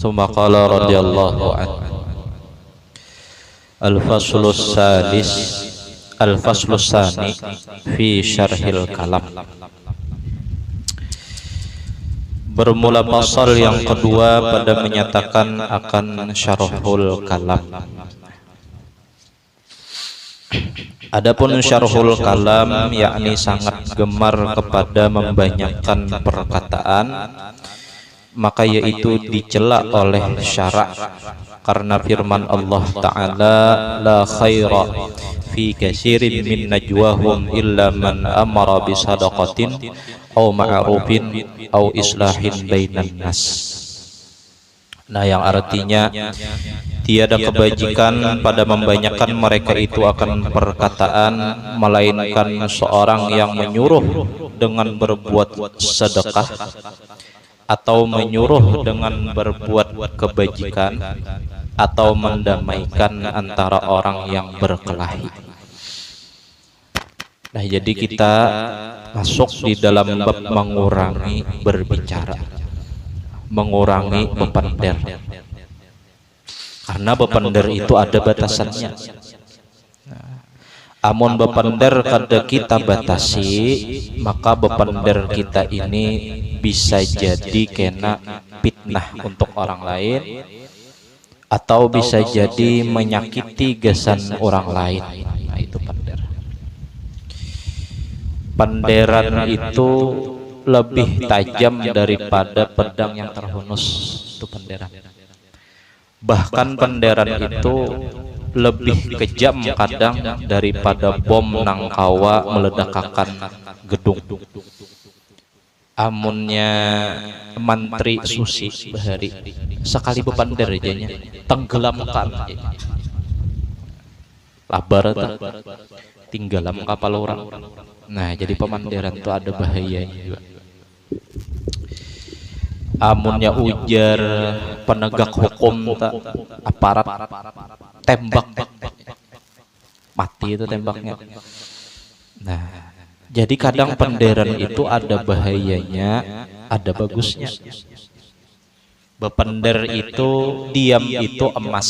Tsumma qala radhiyallahu anhu al-faslus salis al-faslus sani fi syarhil kalam. Bermula pasal yang kedua pada menyatakan akan syarhul kalam. Adapun syarhul kalam yakni sangat gemar kepada membanyakkan perkataan, maka yaitu dicela oleh syarak karena firman Allah Ta'ala, la khaira fi katsirin min najwahum illa man amara bi sadaqatin aw ma'rufin aw islahin bainan nas. Nah, yang artinya tiada kebajikan pada membanyakkan mereka itu akan perkataan, melainkan seorang yang menyuruh dengan berbuat sedekah atau menyuruh dengan berbuat kebajikan atau mendamaikan antara orang yang berkelahi. Nah, jadi kita masuk di dalam bab mengurangi berbicara, mengurangi bepender. Karena bepender itu ada batasannya. Amun bepender kada kita batasi, maka bepender kita ini bisa jadi kena fitnah untuk orang lain, atau bisa jadi menyakiti gasan orang lain. Nah, itu pender. Penderan itu lebih tajam daripada pedang yang terhunus. Itu penderan. Bahkan penderan itu lebih kejam kadang daripada bom nangkawa meledakakan gedung. Amunnya mantri susi bahari sekali bepander jadinya tenggelamkan labar tinggalam kapal orang. Nah, jadi pemanderan itu ada bahayanya juga. Amunnya ujar penegak hukum aparat tembak mati itu tembaknya. Nah, jadi kadang penderan itu ada bahayanya, ada bagusnya. Bepender itu diam itu emas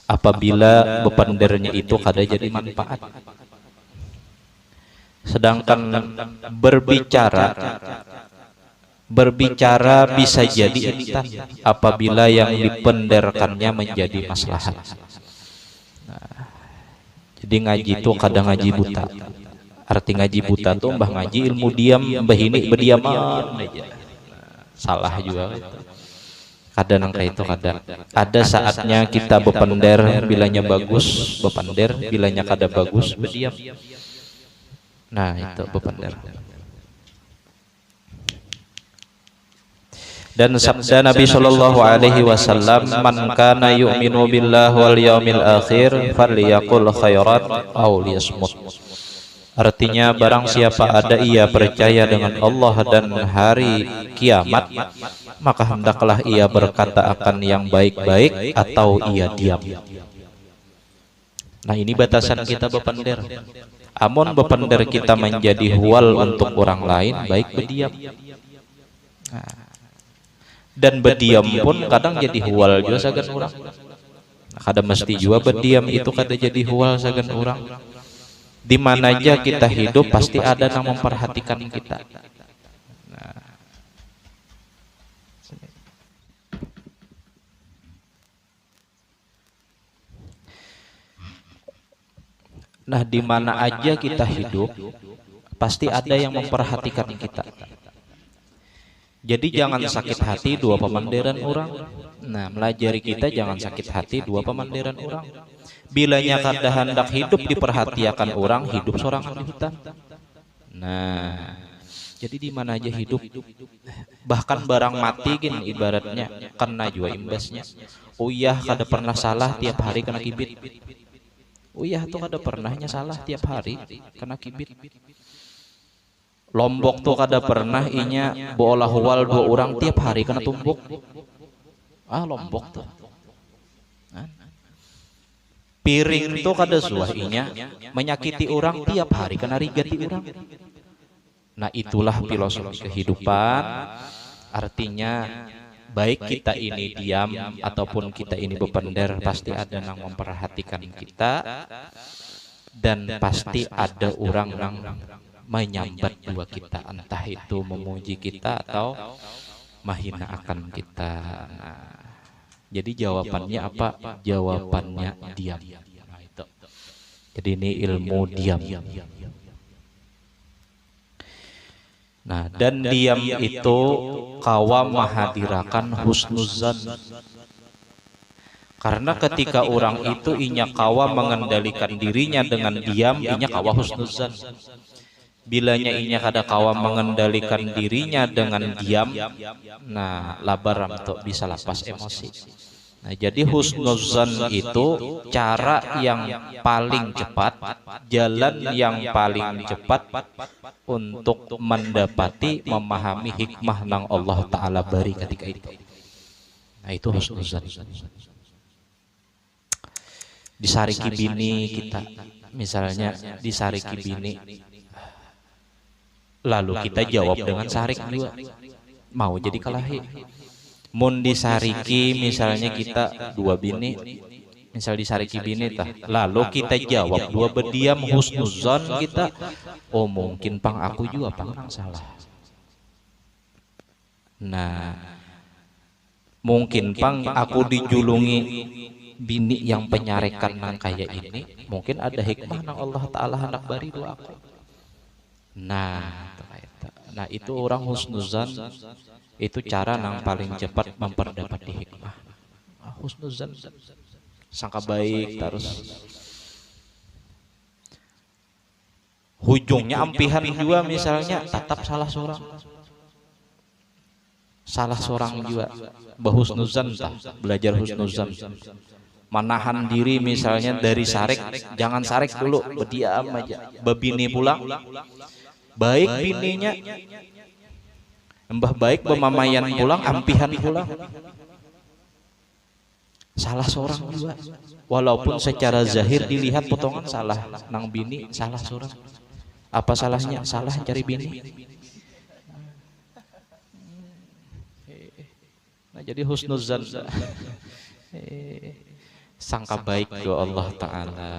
apabila bependernya itu kada jadi manfaat. Sedangkan berbicara bisa jadi intan apabila yang dipenderkannya menjadi maslahat. Nah, jadi ngaji itu kadang ngaji buta. Arti ngaji buta tuh mbah ngaji ilmu diam, mbah ini berdiaman aja. Salah juga itu. Kadang kayak itu kadang. Ada saatnya kita bepender bilanya bagus, bepender bilanya kada bagus, berdiam. Nah, itu bepender. Dan sabda Nabi Shallallahu Alaihi Wasallam, man kana yu'minu billahi wal yaumil akhir falyaqul khairan aw liyasmut. Artinya, barang siapa ada ia percaya dengan Allah dan hari kiamat, maka hendaklah ia berkata akan yang baik-baik atau ia diam. Nah, ini batasan kita bepender. Amun bepender kita menjadi huwal untuk orang lain, baik berdiam. Nah, dan berdiam pun kadang jadi huwal juga sagan orang. Kada mesti juga berdiam itu kada jadi huwal sagan orang. Di mana aja kita hidup pasti ada yang memperhatikan kita. Nah, di mana aja kita hidup pasti ada yang memperhatikan kita. Jadi jangan sakit hati dua pemanderan orang. Nah, melajari kita jangan sakit hati dua pemanderan orang. Bilanya kada hendak hidup diperhatikan orang, hidup sorangan di hutan. Nah, jadi di mana aja hidup, bahkan barang mati gini ibaratnya kena juga imbasnya. Uyah kada pernah salah tiap hari kena kibit. Uyah tuh kada pernahnya salah tiap hari kena kibit. Lombok tuh kada pernah inya bola huwal dua orang tiap hari kena tumbuk. Lombok tuh. Piring tuh kada suah inya menyakiti orang tiap hari kena rigati orang. Nah, itulah filosofi kehidupan. Artinya baik kita ini diam ataupun kita ini bepender, pasti ada yang memperhatikan kita, dan pasti ada orang yang menyambat dua kita, entah itu memuji kita atau menghina akan kita. Nah, jadi jawabannya apa? Jawabannya diam. Nah, itu. Jadi ini ilmu diam. Nah, dan diam itu kawa mahadirakan husnuzan. Karena ketika orang itu inya kawa mengendalikan dirinya dengan diam, inya kawa husnuzan. Bilanya inya kada kawa mengendalikan dirinya dengan diam, nah labaram tuh bisa lapas emosi. Nah, jadi husnuzan itu cara yang paling cepat, jalan yang paling cepat untuk mendapati, memahami hikmah nang Allah Ta'ala beri ketika itu. Nah, itu husnuzan. Disariki bini kita, misalnya disariki bini, lalu kita jawab dengan sarik juga, mau jadi kalahi. Mun disariki misalnya kita dua bini, misal disariki bini tah, lalu kita jawab dua berdiam husnuzon kita, oh mungkin pang aku juga pang salah. Nah, mungkin pang aku dijulungi bini yang penyarekan nang kayak ini, mungkin ada hikmah nang Allah Ta'ala hendak bari dua aku. Nah itu orang husnuzan, itu cara nang paling cepat memperdapati hikmah. Husnuzan, sangka baik terus. Hujungnya ampihan juga, misalnya tetap salah seorang juga bahusnuzan, belajar husnuzan, menahan diri misalnya dari sarik, jangan sarik dulu, berdiam aja. Bebini pulang, baik bininya, mbah baik pemamayan pulang, ampihan pulang, salah seorang juga. Walaupun secara zahir dilihat potongan salah nang bini, salah seorang. Apa salahnya? Salah cari bini. Nah, jadi husnuzan, sangka baik doa Allah Ta'ala.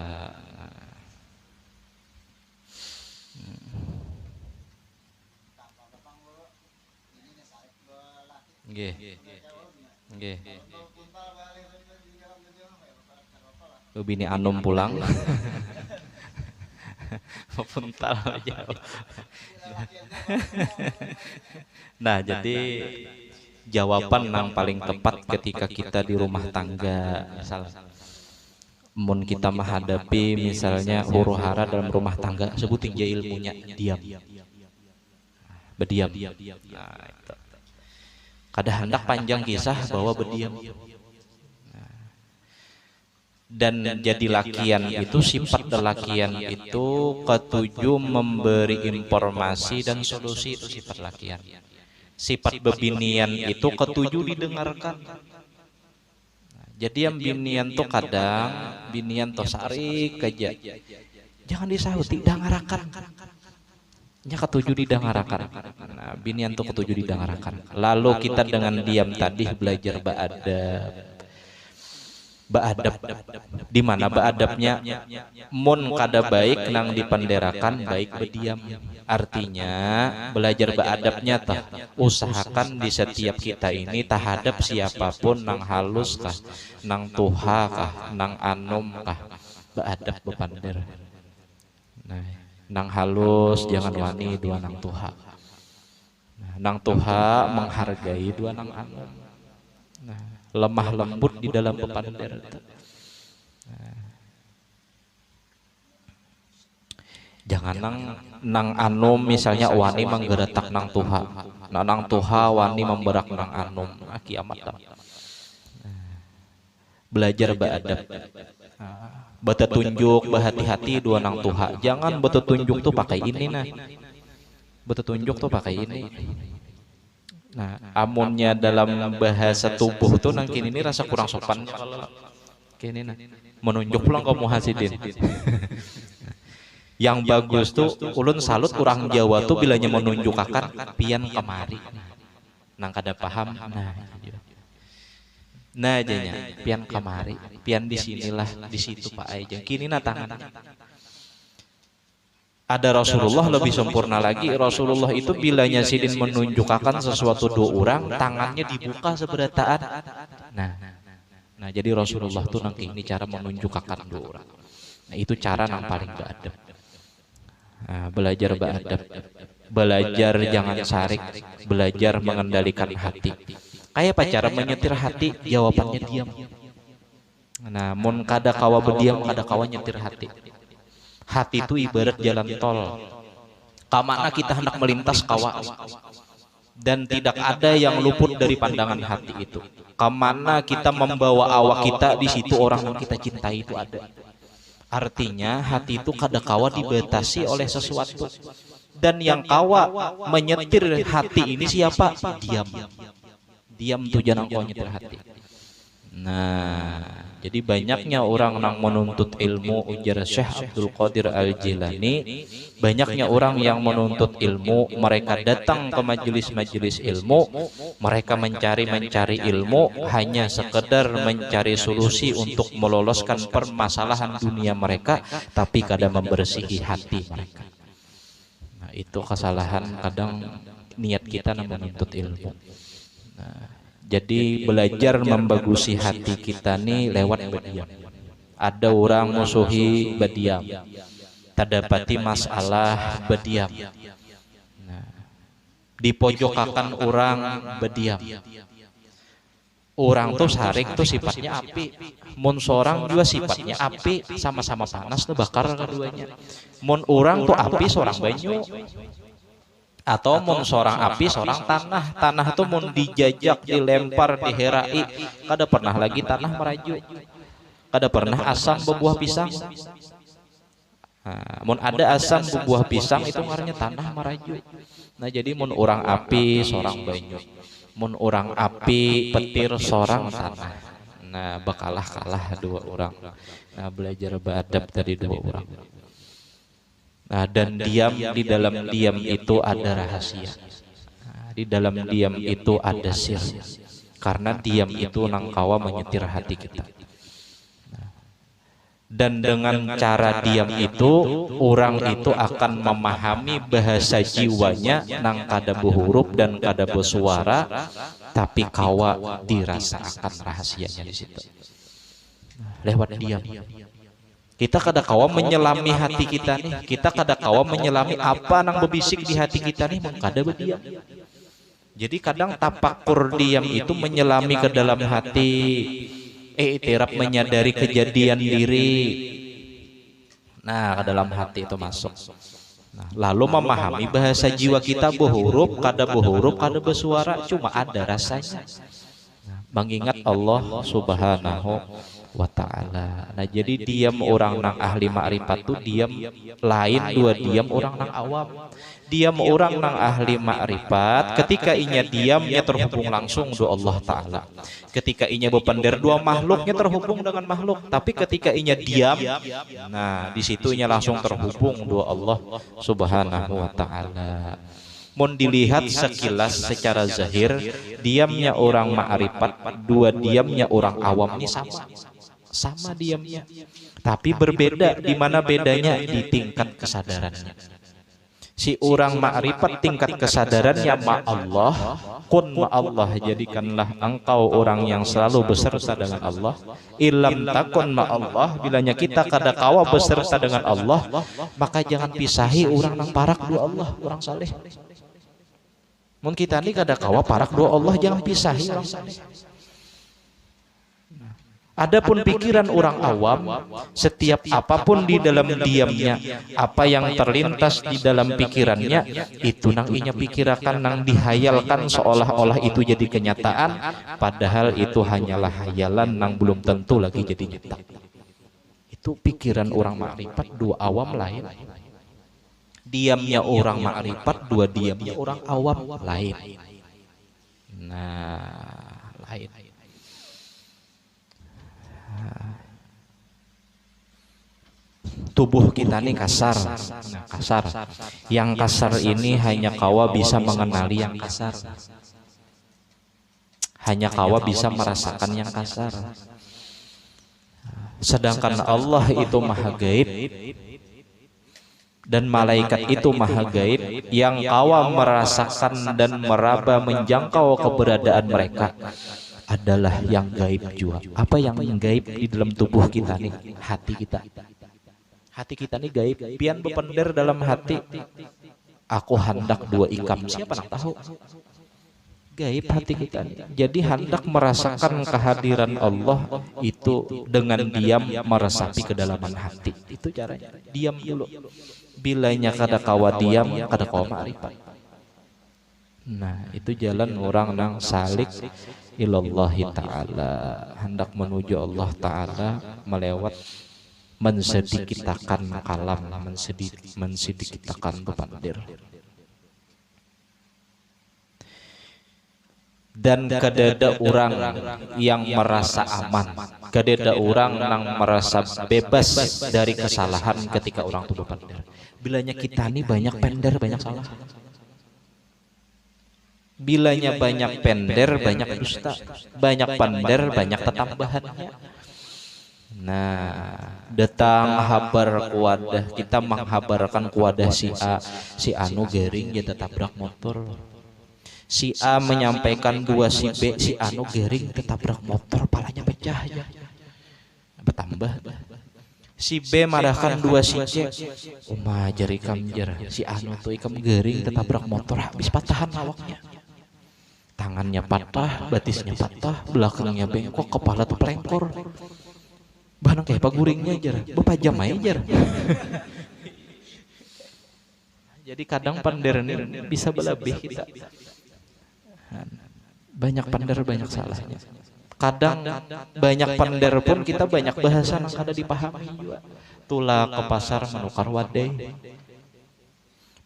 Nggih. Nggih. Bini anum pulang. Puntal aja. Nah, jadi jawaban yang paling tepat ketika kita di rumah tangga, misalnya mun kita menghadapi misalnya huru hara dalam rumah tangga, sebutin aja ilmunya, diam, berdiam. Nah, itu. Kada hendak panjang kisah bahwa berdiam. Dan jadi lakian itu, sifat lakian itu ketujuh memberi informasi dan solusi, itu sifat lakian. Sifat bebinian itu ketujuh didengarkan. Jadi yang binian tuh kadang binian tuh sarik aja, jangan disauti, dangarakan. Nya ketujuh didangarakan. Nah, binian tuh ketujuh didangarakan. Lalu kita dengan diam tadi belajar beadab, di mana beadabnya? Mun kada baik nang dipenderakan, baik berdiam. Artinya belajar beadabnya tah, usahakan di setiap kita ini terhadap siapapun, nang halus kah, nang tuha kah, nang anom kah, beadab bepander. Nah, nang halus jangan wani dua nang tuha. Nah, nang tuha menghargai dua nang anom. Nah, lemah lembut di dalam bepander. Nah, jangan nang anom misalnya wani menggeretak nang tuha, nang tuha wani memberak nang anom, kiamat. Belajar beadab, bata tunjuk, berhati-hati dua nang tuha. Jangan bata tunjuk tuh pakai ini, nah bata tunjuk tuh pakai ini. Nah, amunnya dalam bahasa tubuh tuh nang kini ini rasa kurang sopan kalau kini nah menunjuk pulang kamu hasidin. Yang bagus tuh ulun salut orang Jawa tuh bilanya menunjuk akan pian kemari, nang kada paham. Nah, Nah janya pian kamari, pian di sinilah, di situ Pak Aijeng. Kini tangan. Ada Rasulullah lebih sempurna lagi. Rasulullah itu bila Sidin menunjukkan sesuatu dua orang, tangannya dibuka seberataan. Nah jadi Rasulullah tuh nangki ini cara menunjukkan dua orang. Nah itu cara yang paling beradab. Nah, belajar beradab, belajar jangan sarik, belajar mengendalikan hati. Kayak apa cara menyetir hati? Jawabannya diam. Nah, mun kada kawa berdiam, kada kawa nyetir hati. Hati itu ibarat jalan tol. Kamana kita hendak melintas kawa. Dan tidak ada yang luput dari pandangan hati itu. Kamana kita membawa awak kita, di situ orang yang kita cintai itu ada. Artinya hati itu kada kawa dibatasi oleh sesuatu. Dan yang kawa menyetir hati ini siapa? Diam. Diam tuh jangan kau nyetir hati. Nah, jadi banyaknya orang yang menuntut ilmu, ujar Syekh Abdul Qadir Al-Jilani, banyaknya orang yang menuntut ilmu, mereka datang ke majelis-majelis ilmu, mereka mencari ilmu hanya sekedar mencari solusi untuk meloloskan permasalahan dunia mereka, tapi kadang membersihi hati mereka. Nah, itu kesalahan kadang niat kita menuntut ilmu. Nah, jadi belajar membagusi hati kita nih lewat berdiam. Ada orang musuhi berdiam, tadapati masalah berdiam. Nah, dipojokakan orang berdiam. Orang tuh sarik tuh sifatnya api, mun seorang juga sifatnya api, sama-sama panas tuh bakar keduanya. Mun orang tuh api, seorang banyu. Atau mun seorang api, seorang tanah. Tanah tuh mun dijajak, dilempar, diherai, kada pernah lagi tanah meraju. Kada pernah asam berbuah pisang. Nah, mun ada asam berbuah pisang itu ngarannya tanah meraju. Nah jadi mun orang api, seorang banyu. Mun orang api, petir, seorang tanah. Nah bakalah kalah dua orang. Nah belajar beradab dari dua orang. Nah, dan diam, di dalam diam itu ada rahasia. Nah, di dalam diam itu ada sir. Karena diam itu nangkawa menyetir hati kita. Nah, dan dengan cara diam itu, orang itu akan memahami bahasa jiwanya nang kada berhuruf dan kada bersuara, tapi kawa dirasakan rahasianya di situ. Lewat diam. Kita kada kawa menyelami hati kita nih. Kita kada kawa menyelami apa nang berbisik di hati kita nih, kada berdiam. Jadi kadang tapakur diam itu menyelami ke dalam hati, iktiraf menyadari kejadian diri. Nah, ke dalam hati itu masuk. Nah, lalu memahami bahasa jiwa kita berhuruf, kada bersuara, cuma ada rasanya. Mengingat Allah Subhanahu wa ta'ala. Nah jadi diam orang nang ahli ma'rifat tuh diam lain dua diam orang nang awam. Diam orang nang ahli ma'rifat ketika inya diamnya terhubung langsung do Allah Ta'ala. Ketika inya berpender dua makhluknya terhubung dengan makhluk. Tapi ketika inya diam, nah di situ inya langsung terhubung do Allah Subhanahu wa Ta'ala. Mun dilihat sekilas secara zahir, diamnya orang ma'rifat, dua diamnya orang awam ini sama diamnya, tapi berbeda. Di mana bedanya? Di tingkat kesadarannya. Si orang ma'rifat tingkat kesadarannya ma'allah, kun ma'allah, jadikanlah engkau orang yang selalu beserta dengan Allah. Ilam takun ma'allah, bilanya kita kada kawa beserta dengan Allah, maka jangan pisahi orang nang parak dua Allah, orang saleh. Mun kita ini kada kawa parak dua Allah, jangan pisahi orang saleh. Adapun pikiran orang awam, setiap apapun di dalam diamnya, apa yang terlintas di dalam pikirannya, itu nang inya pikirakan, nang dihayalkan seolah-olah itu jadi kenyataan, padahal itu hanyalah hayalan nang belum tentu lagi jadi nyata. Itu pikiran orang makrifat, dua awam lain. Diamnya orang makrifat, dua diamnya orang awam lain. Nah, lain. Tubuh kita ini kasar. Nah, kasar. Yang kasar ini hanya kawa bisa mengenali yang kasar. hanya kawa bisa merasakan yang kasar. Sedangkan Allah itu maha gaib dan malaikat itu maha gaib, yang kawa merasakan dan meraba menjangkau keberadaan mereka adalah yang gaib jua. Apa yang gaib di dalam tubuh kita nih? Hati kita. Hati kita nih gaib. Pian bepender dalam hati, aku hendak 2 ikam. Siapa nak tahu? Gaib hati kita nih. Jadi hendak merasakan kehadiran Allah itu dengan diam meresapi kedalaman hati. Itu caranya. Diam dulu. Bilanya kada kawa diam, kada kawa ma'rifat. Nah, itu jalan orang nang salik ilallahi ta'ala, hendak menuju Allah ta'ala melewat mensedikitakan kalam, mensedikitakan bepandir. Dan kadada orang yang merasa aman, kadada orang yang merasa bebas dari kesalahan ketika orang itu bepandir. Bilanya kita ini banyak pender, banyak salah. Bilanya banyak pender, banyak dusta. Banyak pender, banyak tetambahannya. Nah, datang habar kuadah, kita menghabarkan kuadah si A, si anu garing ya tabrak motor. Si A menyampaikan 2 si B, si anu garing ketabrak motor, palanya pecah ya. Bertambah. Si B marahkan 2 si C, jar ikam jar, si anu tuh ikam garing ketabrak motor, habis patahan awaknya. Tangannya patah, batisnya patah, belakangnya bengkok, kepala tuh pelengkor. Bahkan kayak paguringnya jar, bepajam aja jar. Jadi kadang pander ini bisa berlebih kita. Banyak pander, banyak salahnya. Kadang banyak pander pun kita banyak bahasa yang kada dipahami juga. Tula ke pasar menukar wadai,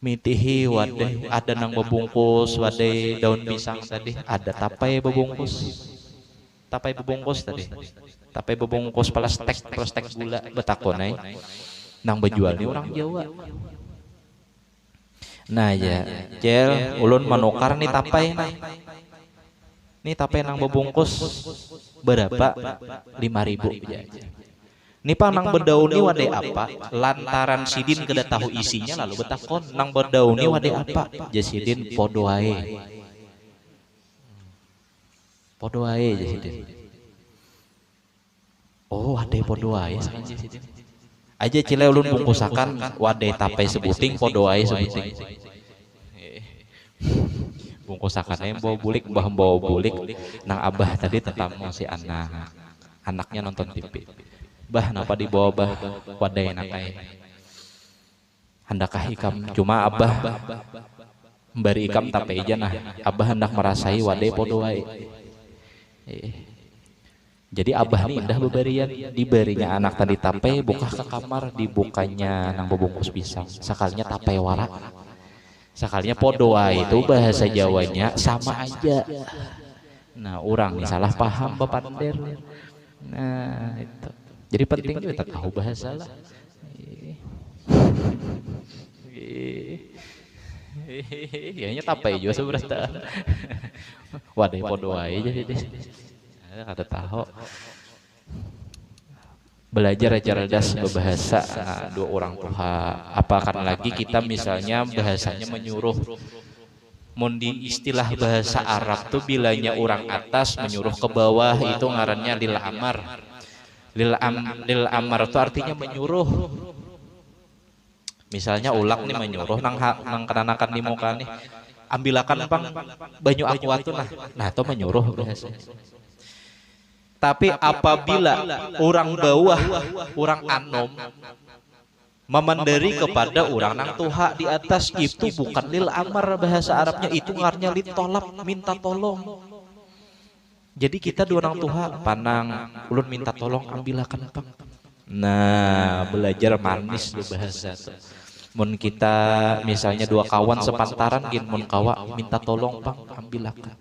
mitihi wadai, ada nang bebungkus wadai daun pisang tadi, ada tapai bebungkus, tapai bebungkus plastik gula betakonai, nang bejual nih orang Jawa. Nah ya, Jel, ulun menukar nih tapai nah. Nih tapai nang bebungkus berapa? 5.000 aja. Nih pa nang bedauni wadai apa? Lantaran sidin kada tahu isinya lalu betakon nang bedauni wadai apa? Jasidin podo wae. Podo wae jasidin. Oh, wadai podo wae sakan jasidin. Aja cile ulun bungkusakan wadai tapai sebuting podo wae sebuting. Bungkusakan bawa bulik, bawa bulik. Nang abah tadi tetap si anaknya nonton TV. Bah, napa dibawa bah wadai nakai? Hendakah ikam? Cuma abah bari ikam tapai aja nah. Abah hendak merasai wadai podo wae. Jadi abah nih indah bebarian, diberinya anak tadi tapai, buka ke kamar, dibukanya nang bungkus pisang. Sekalinya tapai warak. Sekalinya podoa itu bahasa Jawanya sama aja. Nah, orang nih salah paham bepander. Nah, itu. Jadi penting juga tahu bahasa lah. Kayaknya tapai juga sebenarnya. Wadah podoa aja jadi. Kata tahu. Belajar cerdas berbahasa dua orang tua. Apakan lagi kita misalnya bahasanya menyuruh, di istilah bahasa Arab tuh bilanya orang atas menyuruh ke bawah itu ngarannya lil amar. Lil amar itu artinya menyuruh. Misalnya ulak nih menyuruh nang kenanakan di muka nih, ambilakan pang banyu aku atuh nah itu menyuruh bahasa. Tapi apabila orang bawah, orang anom memandiri kepada orang nang tuha di atas, itu bukan lil amar bahasa Arabnya, itu ngarnya litolap, minta tolong. Jadi kita dua orang tuha panang ulun minta tolong ambilakan apa? Nah, belajar manis lu bahasa tuh. Mun kita misalnya dua kawan sepantaran gin mun kawa minta tolong pang ambilakan.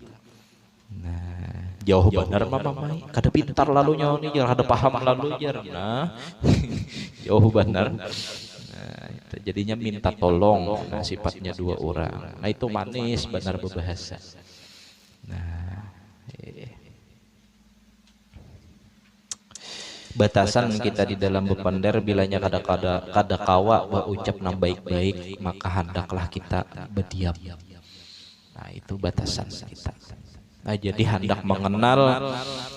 Nah, jauh benar mamai, kada pintar lalunya nih, jar kada paham lalu jar. Nah, jauh benar. Nah, itu jadinya minta tolong. Nah, sifatnya dua orang. Nah, itu manis benar berbahasa. Nah, batasan kita di dalam bepander bilanya kada kawa berucap nang baik-baik, maka hendaklah kita berdiam. Nah, itu batasan kita. Nah, jadi hendak mengenal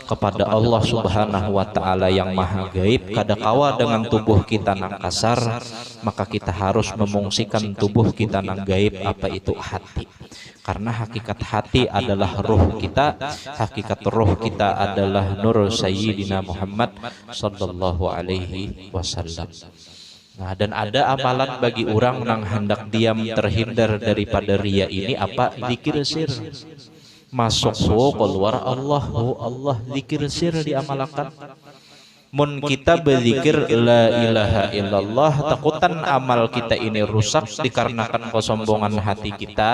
kepada Allah Subhanahu wa taala yang maha gaib, kada kawa dengan tubuh kita nang kasar, maka kita harus memungsikan tubuh kita nang gaib, apa itu hati. Karena hakikat hati adalah ruh kita, hakikat ruh kita adalah nur Sayyidina Muhammad sallallahu alaihi wasallam. Nah, dan ada amalan bagi orang yang hendak diam terhindar daripada ria ini, apa? Zikir sir. Masuk keluar Allah, zikir sir diamalkan. Mun kita berzikir la ilaha illallah, takutan amal kita ini rusak dikarenakan kesombongan hati kita,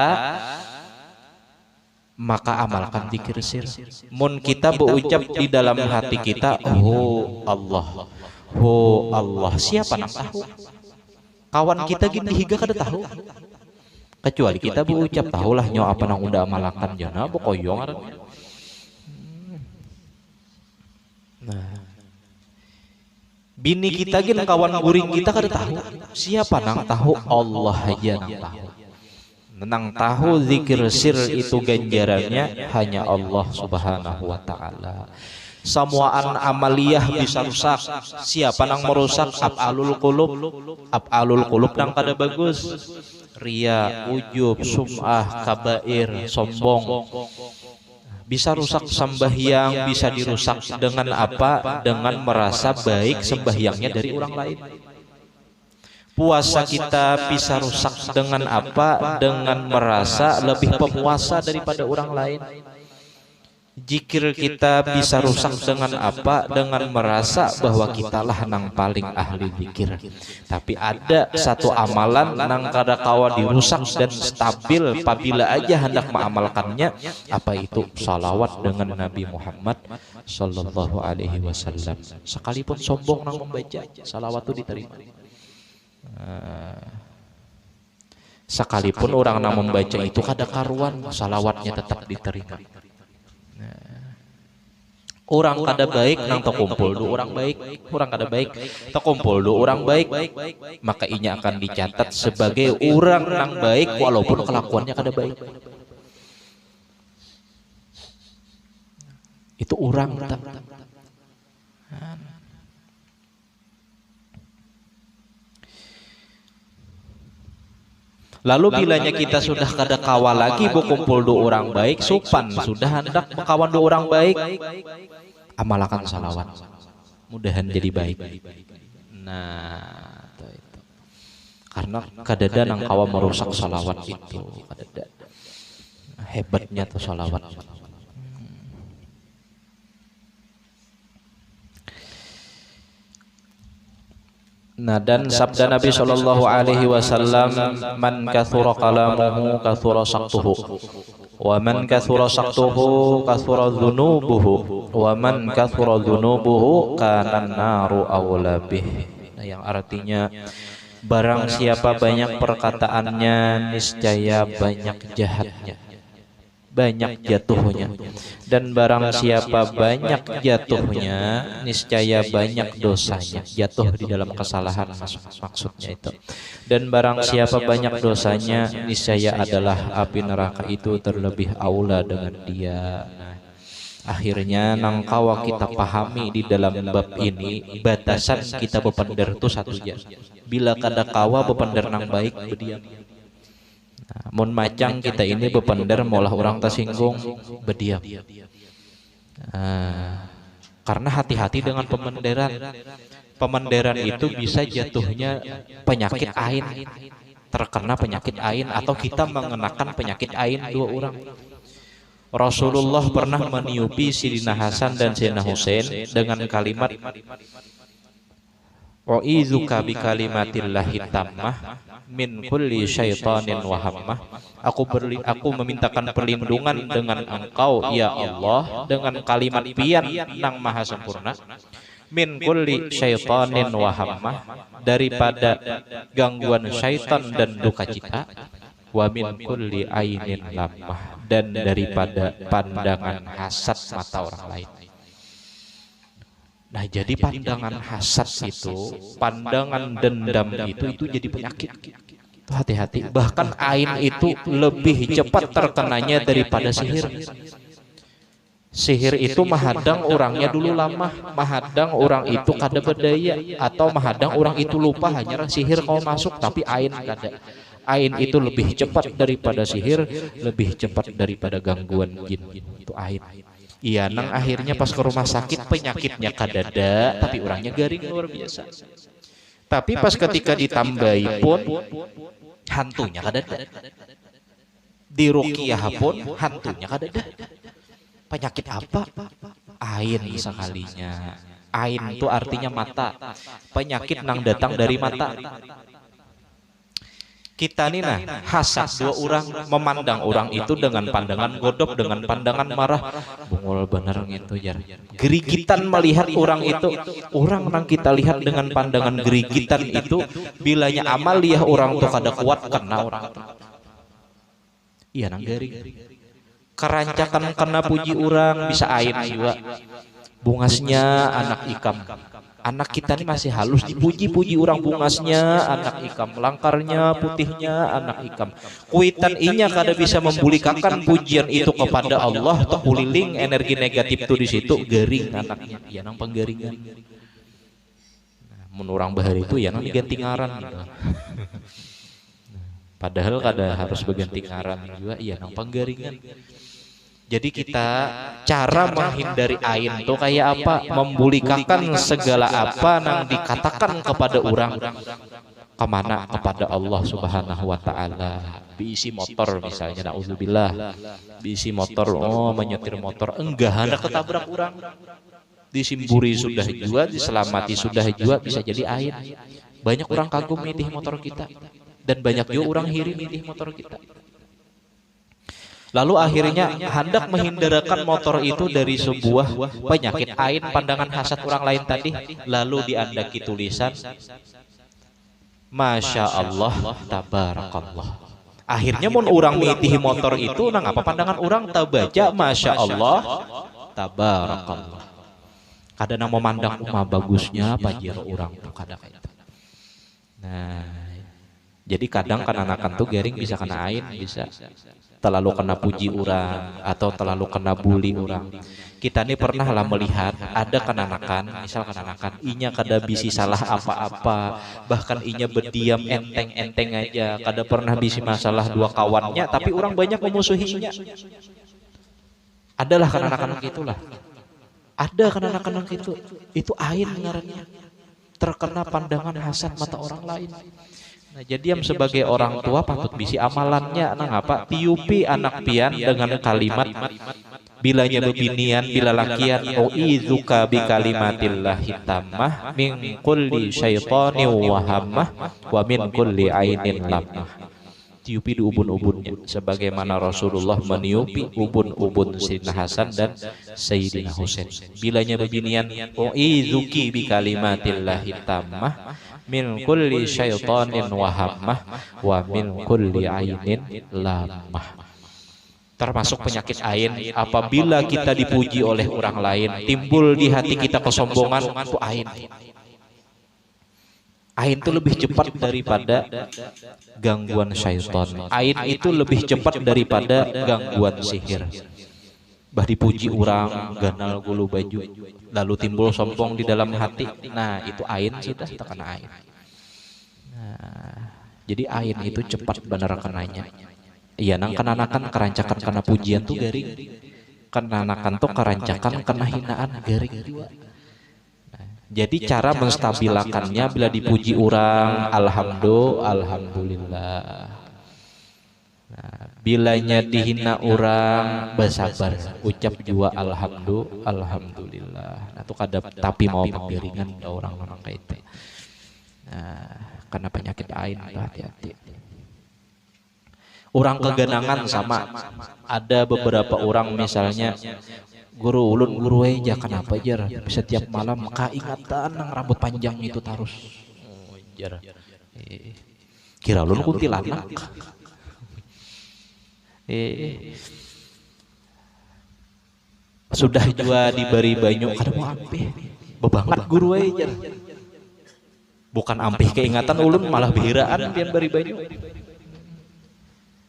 maka amalkan zikir sir. Mun kita berucap di dalam hati kita, oh Allah, siapa nang tahu? Kawan kita gini higa kada tahu. Kecuali kita berucap, tahulah nyo apa nang unda amalkan jana bokoyong aran. Nah, bini kita gini kawan guring kita kada tahu. Siapa nang tahu? Allah aja nang tahu. Nang tahu zikir sir itu ganjarannya hanya Allah Subhanahu wa taala. Samuaan amaliyah bisa rusak. Siapa nang merusak? Af'alul qulub nang kada bagus. Ria, ujub, sum'ah, kabair, sombong. Bisa rusak sembahyang, bisa dirusak dengan apa? Dengan merasa baik sembahyangnya dari orang lain. Puasa kita bisa rusak dengan apa? Dengan merasa lebih pemuasa daripada orang lain. Zikir kita bisa rusak dengan apa? Dengan merasa bahwa kitalah nang paling ahli zikir. Tapi ada satu amalan nang kada kawa dirusak dan stabil apabila aja hendak mengamalkannya, apa itu? Salawat dengan Nabi Muhammad sallallahu alaihi wasallam. Sekalipun sombong nang membaca, salawat itu diterima. Sekalipun orang yang membaca itu kada karuan, salawatnya tetap diterima. Orang kada baik nang terkumpul dua orang baik, orang kada baik terkumpul dua orang baik, maka inya akan dicatat sebagai orang nang baik walaupun kelakuannya kada baik. Itu orang. Lalu bilanya kita sudah kada kawan lagi berkumpul dua orang baik, supan sudah hendak berkawan dua orang baik, amalkan salawat, mudahan jadi baik. Nah, itu. Karena kadada nang kawan merusak salawat itu, kadada. Hebatnya tuh salawat. Nah, dan sabda Nabi sallallahu alaihi wasallam, man kathura kalamuhu kathura saktuhu, wa man kathura saktuhu kathura dhunubuhu, wa man kathura dhunubuhu kana naru awla bih. Nah, yang artinya barang siapa banyak perkataannya niscaya banyak jahatnya, banyak jatuhnya, dan barang siapa banyak jatuhnya niscaya banyak dosanya, jatuh di dalam kesalahan maksudnya itu. Dan barang siapa banyak dosanya niscaya adalah api neraka itu terlebih aula dengan dia. Nah, akhirnya nang kawa kita pahami di dalam bab ini, batasan kita bepander itu satu aja. Bila kada kawa bepander nang baik berdiam. Nah, mun macang kita ini bepander maulah orang tersinggung berdiam. Karena hati-hati dengan pemenderan. Pemenderan itu bisa jatuhnya penyakit ain, terkena penyakit ain, atau kita mengenakan penyakit ain dua orang. Rasulullah pernah meniupi Sidina Hasan dan Sidina Husain dengan kalimat, wa'izuka bi kalimatillahi tammah min kulli syaitanin wa hammah. Aku memintakan perlindungan dengan engkau ya Allah dengan kalimat pian nang maha sempurna, min kulli syaitanin wa hammah, daripada gangguan syaitan dan duka cita, wa min kulli ainin lammah, dan daripada pandangan hasad mata orang lain. Nah, jadi pandangan hasad itu, pandangan dendam itu jadi penyakit. Itu hati-hati. Bahkan ain itu lebih cepat terkenanya daripada sihir. Sihir itu mahadang orangnya dulu lama, mahadang orang itu kada berdaya, atau mahadang orang itu lupa, hanya sihir kau masuk, tapi ain kada. Ain itu lebih cepat daripada sihir, lebih cepat daripada gangguan jin. Itu ain. Iya, nang akhirnya pas ke rumah sakit penyakitnya kadada, tapi orangnya garing luar biasa. Tapi pas ketika ditambahi pun hantunya kadada. Di ruqyah pun hantunya kadada. Penyakit apa? Ain sekalinya. Ain itu artinya mata. Penyakit nang datang dari mata. Kita nih nah, hasad dua orang, memandang orang itu dengan pandangan godop, dengan pandangan marah. Bungul bener gitu ya. Gerigitan melihat orang itu, orang yang kita lihat dengan pandangan gerigitan itu, bilanya amaliyah orang tuh kada kuat kena orang itu. Iya nang garing. Kerancakan kena puji orang bisa ain juga. Bungasnya anak ikam. Anak kita ini masih halus dipuji-puji orang, bungasnya anak ikam, langkarnya putihnya anak ikam. Kuitan inya kada bisa membulikakan pujian itu kepada Allah, atau puliling energi negatif itu di situ garing anaknya. Ya nang penggaringan. Mun urang bahari itu ya nang diganti ngaran gitu. Padahal kada harus berganti ngaran juga, iya nang penggaringan. Jadi kita cara menghindari ain itu kayak apa? Membulikakan segala apa yang dikatakan kepada orang. Kemana? Kepada Allah Subhanahu wa ta'ala. Diisi motor misalnya, na'udzubillah. Diisi motor, oh menyetir motor, enggak hendak ketabrak orang. Disimburi sudah juga, diselamati sudah juga, bisa jadi ain. Banyak orang kagum mitih motor kita. Dan banyak juga orang hiri mitih motor kita. Lalu akhirnya hendak menghindarkan motor itu dari sebuah penyakit ain, pandangan hasad orang lain tadi. Lalu diandaki tulisan Masya Allah, tabarakallah. Akhirnya mun orang mitih motor itu, nang apa pandangan orang tabaca Masya Allah, tabarakallah. Kada nang memandang bagusnya pajero orang tuh kada kayak itu. Nah, jadi kadang kan anakan tuh garing bisa kena ain, bisa terlalu kena puji orang atau terlalu kena bully orang. Kita ini pernah lah melihat ada kananakan, misal kananakan inya kada bisi salah apa-apa, bahkan inya berdiam enteng-enteng aja, kada pernah bisi masalah dua kawannya, tapi orang banyak memusuhinya. Adalah kananakan gitulah. Ada kananakan gitu. Itu ain ngarannya. Terkena pandangan hasad mata orang lain. Nah, jadi yang sebagai orang tua patut bisi amalannya nang apa? Tiupi anak pian dengan kalimat bilanya bebinian bila lakian uizuka bi kalimatillahi tammah min kulli syaitani wa hammah wa min kulli ainin lamah. Tiupi di ubun-ubunnya sebagaimana Rasulullah meniupi ubun-ubun Sayyidina Hasan dan Sayyidina Husain. Bilanya bebinian uizuki bi kalimatillahi tammah min kulli syaitanin wa hammah wa min kulli ainin lamah. Termasuk penyakit ain, apabila kita dipuji oleh orang lain, timbul di hati kita kesombongan, itu ain. Ain itu lebih cepat daripada gangguan syaitan. Ain itu lebih cepat daripada gangguan sihir. Bah dipuji orang, ganal gulu baju, lalu timbul sombong di dalam hati. Nah, itu ain sudah terkena ain. Nah, jadi ain itu cepat benar kenanya. Iya, nang kenanakan kerancakan kena pujian tuh garing. Kenanakan tuh kerancakan kena hinaan garing juga. Nah, jadi cara menstabilakannya bila dipuji orang, alhamdulillah. Nah, bilanya dihina orang bersabar, ucap jua alhamdulillah. Nah, itu kada tapi mau penggiringan orang-orang kayak itu. Nah, karena penyakit ain hati-hati. Orang kegenangan sama. Ada beberapa orang misalnya guru ulun guru aja kenapa jar setiap malam keingatan nang rambut panjang itu terus. Oh, jar. Kira ulun kuntilanak. Sudah juga diberi banyu kada mau ampe bebangat guru aja. Bukan ampih keingatan ulun malah bihiraan pian bari banyu.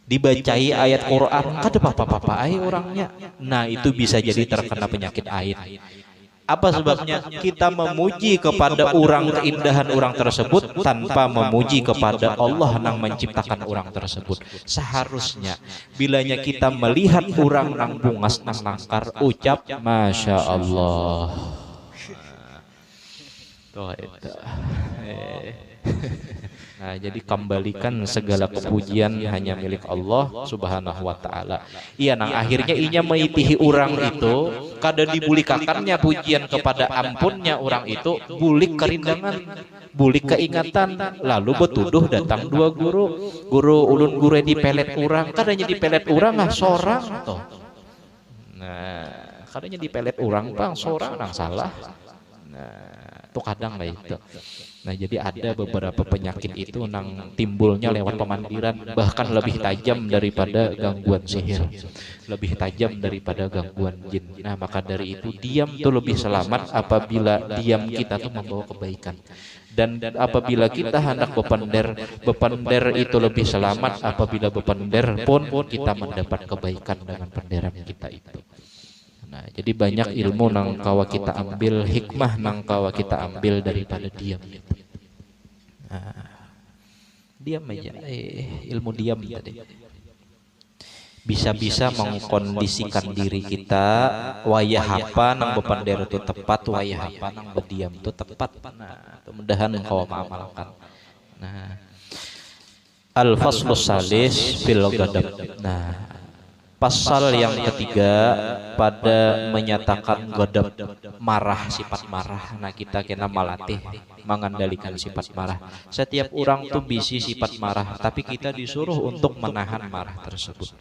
Dibacai ayat Quran kada apa-apa ai orangnya. Nah, itu bisa jadi terkena penyakit ain. Apa sebabnya? Kita memuji kepada orang keindahan orang tersebut tanpa memuji kepada Allah yang menciptakan orang tersebut. Seharusnya bilanya kita melihat orang nang bungas nang langkar ucap Masya Allah. Tuh itu. Nah, jadi kembalikan segala kepujian hanya milik Allah Subhanahu wa taala. Iya, nang akhirnya inya meitihi orang itu kada dibulikakannya pujian kepada ampunnya orang itu, bulik kerindangan, bulik keingatan, lalu betuduh datang dua guru ulun guru dipelet orang, kadanya dipelet orang ah sorang toh. Nah, kadanya dipelet orang pang sorang nang salah. Nah, itu kadang lah itu. Nah, jadi ada beberapa penyakit itu nang timbulnya lewat pemandiran, bahkan lebih tajam daripada gangguan sihir, lebih tajam daripada gangguan jin. Nah, maka dari itu diam tuh lebih selamat apabila diam kita tuh membawa kebaikan. Dan apabila kita hendak bepender itu lebih selamat apabila bepender pun kita mendapat kebaikan dengan penderan kita itu. Nah, jadi banyak ilmu nang kawa kita ambil, hikmah nang kawa kita ambil daripada diam. Nah, diam aja, ilmu diam tadi. Bisa-bisa mengkondisikan diri kita, wayah apa nang bepender itu tepat, wayah apa nang berdiam itu tepat. Nah, mudah-mudahan kawa mengamalkan. Nah, al-faslus salis fil ghadab. Nah, pasal yang ketiga pada menyatakan ghadab, marah, sifat marah. Nah, kita kena melatih mengendalikan sifat marah. Setiap orang tuh bisi sifat marah, tapi kita disuruh untuk menahan marah tersebut.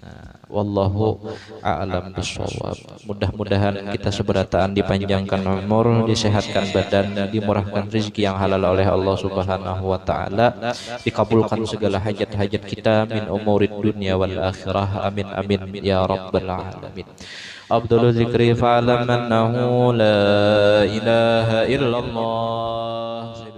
Nah, wallahu a'lam bishawab. Mudah-mudahan kita seberataan dipanjangkan umur, disehatkan badan, dimurahkan rezeki yang halal oleh Allah Subhanahu wa taala, dikabulkan segala hajat-hajat kita min umurid dunya wal akhirah. Amin amin ya rabbal alamin. Abdul zikri fa'lam annahu la ilaha illallah.